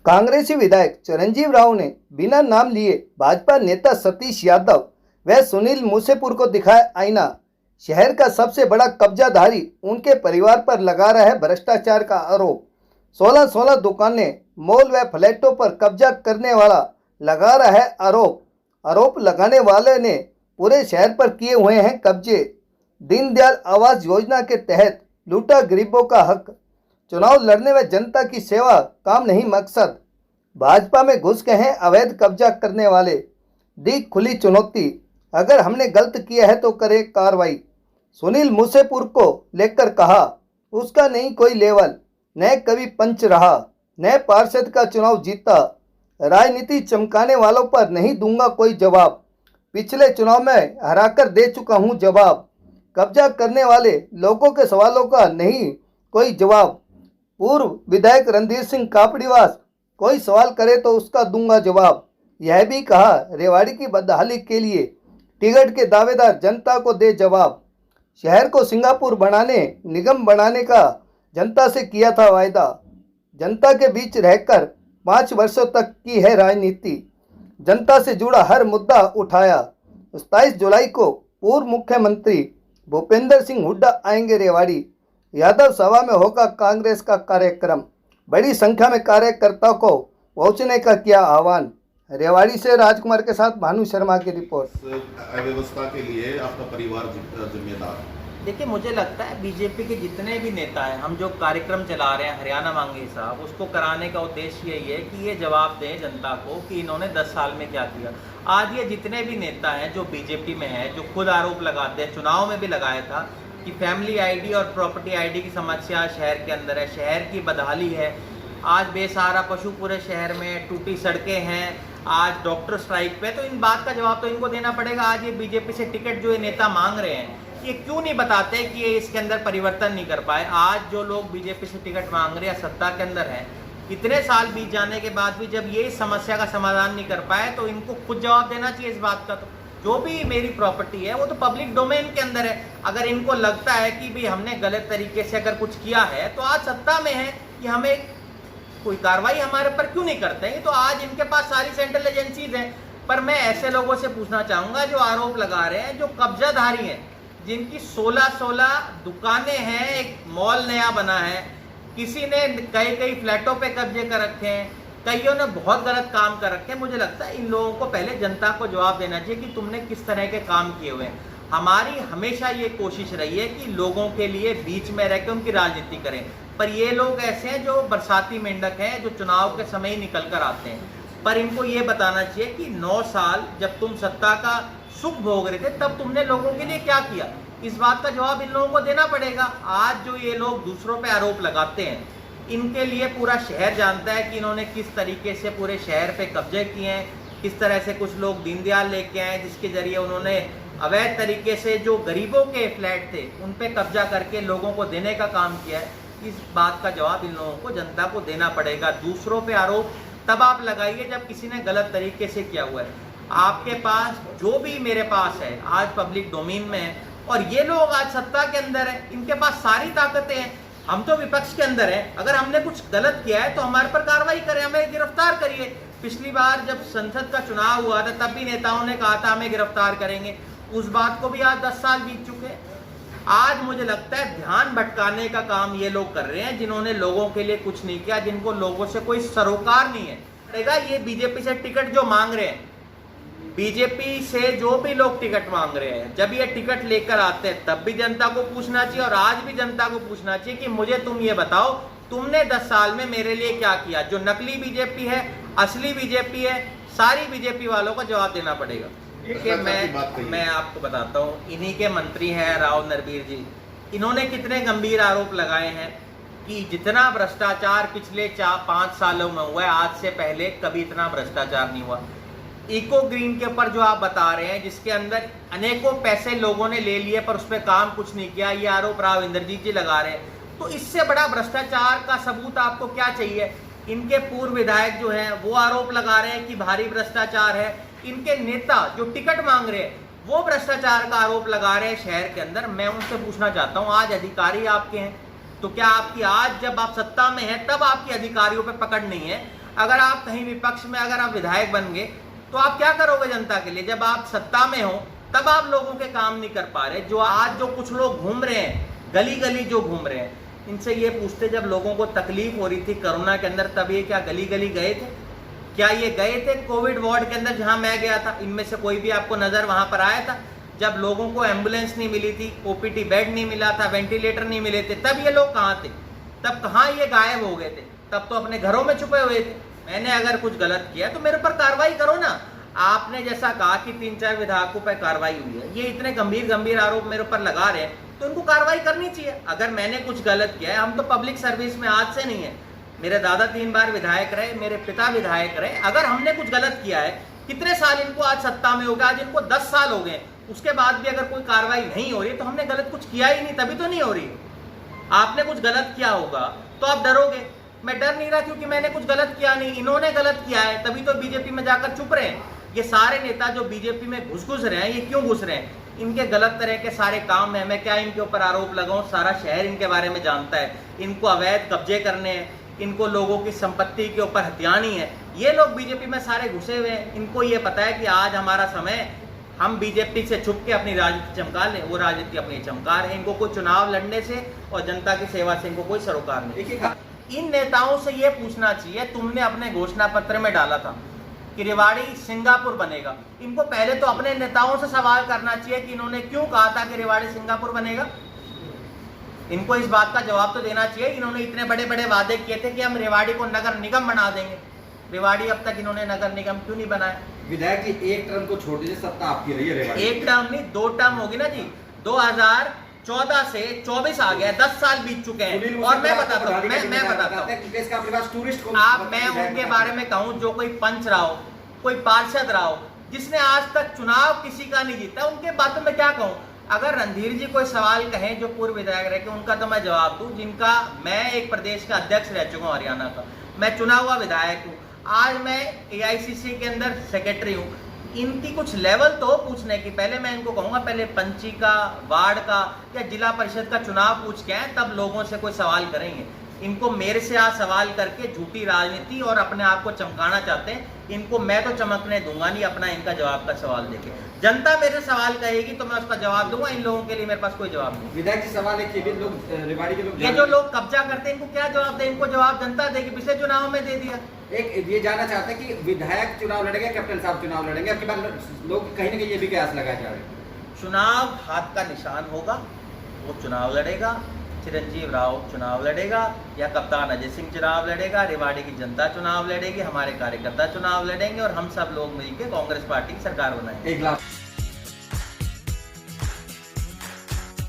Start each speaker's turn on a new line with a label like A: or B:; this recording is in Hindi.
A: कांग्रेसी विधायक चिरंजीव राव ने बिना नाम लिए भाजपा नेता सतीश यादव व सुनील मूसेपुर को दिखाया आईना। शहर का सबसे बड़ा कब्जाधारी उनके परिवार पर लगा रहा है भ्रष्टाचार का आरोप। 16 दुकानें, मॉल व फ्लैटों पर कब्जा करने वाला लगा रहा है आरोप लगाने वाले ने पूरे शहर पर किए हुए हैं कब्जे। दीनदयाल आवास योजना के तहत लूटा गरीबों का हक। चुनाव लड़ने व जनता की सेवा काम नहीं मकसद। भाजपा में घुस गए हैं अवैध कब्जा करने वाले। दी खुली चुनौती, अगर हमने गलत किया है तो करें कार्रवाई। सुनील मूसेपुर को लेकर कहा, उसका नहीं कोई लेवल, न कभी पंच रहा, न पार्षद का चुनाव जीता। राजनीति चमकाने वालों पर नहीं दूंगा कोई जवाब। पिछले चुनाव में हराकर दे चुका हूं जवाब। कब्जा करने वाले लोगों के सवालों का नहीं कोई जवाब। पूर्व विधायक रणधीर सिंह कापड़ीवास कोई सवाल करे तो उसका दूंगा जवाब। यह भी कहा, रेवाड़ी की बदहाली के लिए टिकट के दावेदार जनता को दे जवाब। शहर को सिंगापुर बनाने, निगम बनाने का जनता से किया था वायदा। जनता के बीच रहकर 5 वर्षों तक की है राजनीति। जनता से जुड़ा हर मुद्दा उठाया। 27 जुलाई को पूर्व मुख्यमंत्री भूपेंद्र सिंह हुड्डा आएंगे रेवाड़ी। यादव सभा में होगा कांग्रेस का कार्यक्रम। बड़ी संख्या में कार्यकर्ताओं को पहुंचने का किया आह्वान। रेवाड़ी से राजकुमार के साथ भानु शर्मा की रिपोर्ट।
B: अव्यवस्था के लिए आपका परिवार जिम्मेदार है?
C: देखिए, मुझे लगता है बीजेपी के जितने भी नेता हैं, हम जो कार्यक्रम चला रहे हैं हरियाणा मांगे साहब, उसको कराने का उद्देश्य यही है कि ये जवाब दें जनता को कि इन्होंने 10 साल में क्या किया। आज ये जितने भी नेता हैं जो बीजेपी में हैं, जो खुद आरोप लगाते हैं, चुनाव में भी लगाया था कि फैमिली आईडी और प्रॉपर्टी आईडी की समस्या शहर के अंदर है, शहर की बदहाली है, आज बेसहारा पशु पूरे शहर में, टूटी सड़कें हैं, आज डॉक्टर स्ट्राइक पे, तो इन बात का जवाब तो इनको देना पड़ेगा। आज ये बीजेपी से टिकट जो ये नेता मांग रहे हैं, ये क्यों नहीं बताते कि ये इसके अंदर परिवर्तन नहीं कर पाए। आज जो लोग बीजेपी से टिकट मांग रहे हैं, सत्ता के अंदर हैं, इतने साल बीत जाने के बाद भी जब ये इस समस्या का समाधान नहीं कर पाए, तो इनको खुद जवाब देना चाहिए इस बात का। तो जो भी मेरी प्रॉपर्टी है वो तो पब्लिक डोमेन के अंदर है। अगर इनको लगता है कि भाई हमने गलत तरीके से अगर कुछ किया है, तो आज सत्ता में है कि हमें कोई कार्रवाई हमारे पर क्यों नहीं करते हैं। तो आज इनके पास सारी सेंट्रल एजेंसीज हैं। पर मैं ऐसे लोगों से पूछना चाहूँगा जो आरोप लगा रहे हैं, जो कब्जाधारी हैं, जिनकी 16 दुकानें हैं, एक मॉल नया बना है, किसी ने कई फ्लैटों पे कब्जे कर रखे हैं, कईयों ने बहुत गलत काम कर रखे हैं। मुझे लगता है इन लोगों को पहले जनता को जवाब देना चाहिए कि तुमने किस तरह के काम किए हुए हैं। हमारी हमेशा ये कोशिश रही है कि लोगों के लिए बीच में रह के उनकी राजनीति करें, पर ये लोग ऐसे हैं जो बरसाती मेंढक हैं, जो चुनाव के समय ही निकल कर आते हैं। पर इनको ये बताना चाहिए कि 9 साल जब तुम सत्ता का सुख भोग रहे थे, तब तुमने लोगों के लिए क्या किया, इस बात का जवाब इन लोगों को देना पड़ेगा। आज जो ये लोग दूसरों पे आरोप लगाते हैं, इनके लिए पूरा शहर जानता है कि इन्होंने किस तरीके से पूरे शहर पे कब्जे किए हैं, किस तरह से कुछ लोग दीनदयाल लेके आए जिसके जरिए उन्होंने अवैध तरीके से जो गरीबों के फ्लैट थे उन पे कब्जा करके लोगों को देने का काम किया है। इस बात का जवाब इन लोगों को, जनता को देना पड़ेगा। दूसरों पे आरोप तब आप लगाइए जब किसी ने गलत तरीके से किया हुआ है। आपके पास जो भी मेरे पास है आज पब्लिक डोमेन में है, और ये लोग आज सत्ता के अंदर है, इनके पास सारी ताकतें हैं। हम तो विपक्ष के अंदर हैं, अगर हमने कुछ गलत किया है तो हमारे पर कार्रवाई करें, हमें गिरफ्तार करिए। पिछली बार जब संसद का चुनाव हुआ था, तब भी नेताओं ने कहा था हमें गिरफ्तार करेंगे। उस बात को भी आज 10 साल बीत चुके हैं। आज मुझे लगता है ध्यान भटकाने का काम ये लोग कर रहे हैं, जिन्होंने लोगों के लिए कुछ नहीं किया, जिनको लोगों से कोई सरोकार नहीं है। ये बीजेपी से टिकट जो मांग रहे हैं, बीजेपी से जो भी लोग टिकट मांग रहे हैं, जब ये टिकट लेकर आते हैं तब भी जनता को पूछना चाहिए, और आज भी जनता को पूछना चाहिए कि मुझे तुम ये बताओ, तुमने 10 साल में मेरे लिए क्या किया। जो नकली बीजेपी है, असली बीजेपी है, सारी बीजेपी वालों को जवाब देना पड़ेगा। देखिए, मैं आपको बताता हूँ, इन्हीं के मंत्री हैं राव नरबीर जी। इन्होंने कितने गंभीर आरोप लगाए हैं कि जितना भ्रष्टाचार पिछले 5 सालों में हुआ है, आज से पहले कभी इतना भ्रष्टाचार नहीं हुआ। इको ग्रीन के ऊपर जो आप बता रहे हैं, जिसके अंदर अनेकों पैसे लोगों ने ले लिए पर उस पर काम कुछ नहीं किया, ये आरोप राव इंद्रजीत जी लगा रहे हैं। तो इससे बड़ा भ्रष्टाचार का सबूत आपको क्या चाहिए। इनके पूर्व विधायक जो हैं वो आरोप लगा रहे हैं कि भारी भ्रष्टाचार है। इनके नेता जो टिकट मांग रहे हैं वो भ्रष्टाचार का आरोप लगा रहे हैं शहर के अंदर। मैं उनसे पूछना चाहता हूँ, आज अधिकारी आपके हैं, तो क्या आपकी आज जब आप सत्ता में हैं तब आपकी अधिकारियों पे पकड़ नहीं है? अगर आप कहीं विपक्ष में अगर आप विधायक बन गए तो आप क्या करोगे जनता के लिए? जब आप सत्ता में हो तब आप लोगों के काम नहीं कर पा रहे। जो आज जो कुछ लोग घूम रहे हैं, गली गली जो घूम रहे हैं, इनसे ये पूछते जब लोगों को तकलीफ हो रही थी कोरोना के अंदर, तब ये क्या गली गली गए थे? क्या ये गए थे कोविड वार्ड के अंदर जहां मैं गया था? इनमें से कोई भी आपको नजर वहां पर आया था? जब लोगों को एम्बुलेंस नहीं मिली थी, ओपीटी बेड नहीं मिला था, वेंटिलेटर नहीं मिले थे, तब ये लोग कहाँ थे? तब कहाँ ये गायब हो गए थे? तब तो अपने घरों में छुपे हुए थे। मैंने अगर कुछ गलत किया तो मेरे पर कार्रवाई करो ना। आपने जैसा कहा कि 3-4 विधायकों पर कार्रवाई हुई है, ये इतने गंभीर गंभीर आरोप मेरे ऊपर लगा रहे हैं तो उनको कार्रवाई करनी चाहिए। अगर मैंने कुछ गलत किया है, हम तो पब्लिक सर्विस में आज से नहीं है, मेरे दादा 3 बार विधायक रहे, मेरे पिता विधायक रहे। अगर हमने कुछ गलत किया है, कितने साल इनको आज सत्ता में हो गया, आज इनको 10 साल हो गए, उसके बाद भी अगर कोई कार्रवाई नहीं हो रही है तो हमने गलत कुछ किया ही नहीं, तभी तो नहीं हो रही। आपने कुछ गलत किया होगा तो आप डरोगे। मैं डर नहीं रहा क्योंकि मैंने कुछ गलत किया नहीं, इन्होंने गलत किया है, तभी तो बीजेपी में जाकर चुप रहे हैं। ये सारे नेता जो बीजेपी में घुस रहे हैं, ये क्यों घुस रहे हैं? इनके गलत तरह के सारे काम है। मैं क्या इनके ऊपर आरोप लगाऊं? सारा शहर इनके बारे में जानता है। इनको अवैध कब्जे करने हैं, इनको लोगों की संपत्ति के ऊपर हथियानी है। ये लोग बीजेपी में सारे घुसे हुए हैं। इनको ये पता है कि आज हमारा समय, हम बीजेपी से छुप के अपनी राजनीति चमका लें, वो राजनीति अपनी चमका रहे हैं। इनको कोई चुनाव लड़ने से और जनता की सेवा से इनको कोई सरोकार नहीं। इन नेताओं से ये पूछना चाहिए, तुमने अपने घोषणा पत्र में डाला था कि रेवाड़ी सिंगापुर बनेगा। इनको पहले तो अपने नेताओं से सवाल करना चाहिए कि इन्होंने क्यों कहा था कि रेवाड़ी सिंगापुर बनेगा। इनको इस बात का जवाब तो देना चाहिए। इन्होंने इतने बड़े बड़े वादे किए थे कि हम रेवाड़ी को नगर निगम बना देंगे। रेवाड़ी अब तक इन्होंने नगर निगम क्यों नहीं बनाया?
D: विधायक जी, एक टर्म को छोड़ दीजिए, सत्ता आपकी रही है रेवाड़ी।
C: एक टर्म नहीं, 2 टर्म होगी ना जी। 2014 से 24 आ गया, 10 साल बीत चुके हैं। और मैं बताता हूँ, मैं बताता हूँ आप, मैं उनके बारे में कहूँ जो कोई पंच रहा हो, कोई पार्षद रहा हो, जिसने आज तक चुनाव किसी का नहीं जीता, उनके बातों में क्या कहूँ? अगर रणधीर जी कोई सवाल कहें जो पूर्व विधायक रहे, उनका तो मैं जवाब दूं, जिनका मैं एक प्रदेश का अध्यक्ष रह चुका हूँ हरियाणा का, मैं चुना हुआ विधायक हूँ, आज मैं AICC के अंदर सेक्रेटरी हूँ। इनकी कुछ लेवल तो पूछने की, पहले मैं इनको कहूँगा पहले पंची का, वार्ड का या जिला परिषद का चुनाव पूछ के आए, तब लोगों से कोई सवाल करेंगे। इनको मेरे से आज सवाल करके झूठी राजनीति और अपने आप को चमकाना चाहते हैं। इनको मैं तो चमकने दूंगा नहीं, अपना इनका जवाब का सवाल देके। जनता मेरे सवाल कहेगी तो मैं उसका जवाब दूंगा। इन लोगों के लिए मेरे पास कोई जवाब नहीं।
D: विधायक जी, सवाल है कि लोग रेवाड़ी के लोग,
C: ये जो लोग कब्जा करते हैं, इनको क्या जवाब दे? इनको जवाब जनता देगी, पिछले चुनाव में दे दिया।
D: एक ये जानना चाहते हैं कि विधायक चुनाव लड़ेंगे, कैप्टन साहब चुनाव लड़ेंगे, आपके बाद लोग कहीं ना कहीं ये भी कयास लगाए जा रहे हैं।
C: चुनाव हाथ का निशान होगा, वो चुनाव लड़ेगा। चिरंजीव राव चुनाव लड़ेगा या कप्तान अजय सिंह चुनाव लड़ेगा, रेवाड़ी की जनता चुनाव लड़ेगी, हमारे कार्यकर्ता चुनाव लड़ेंगे और हम सब लोग मिलकर कांग्रेस पार्टी की सरकार बनाएंगे।
D: एक लाख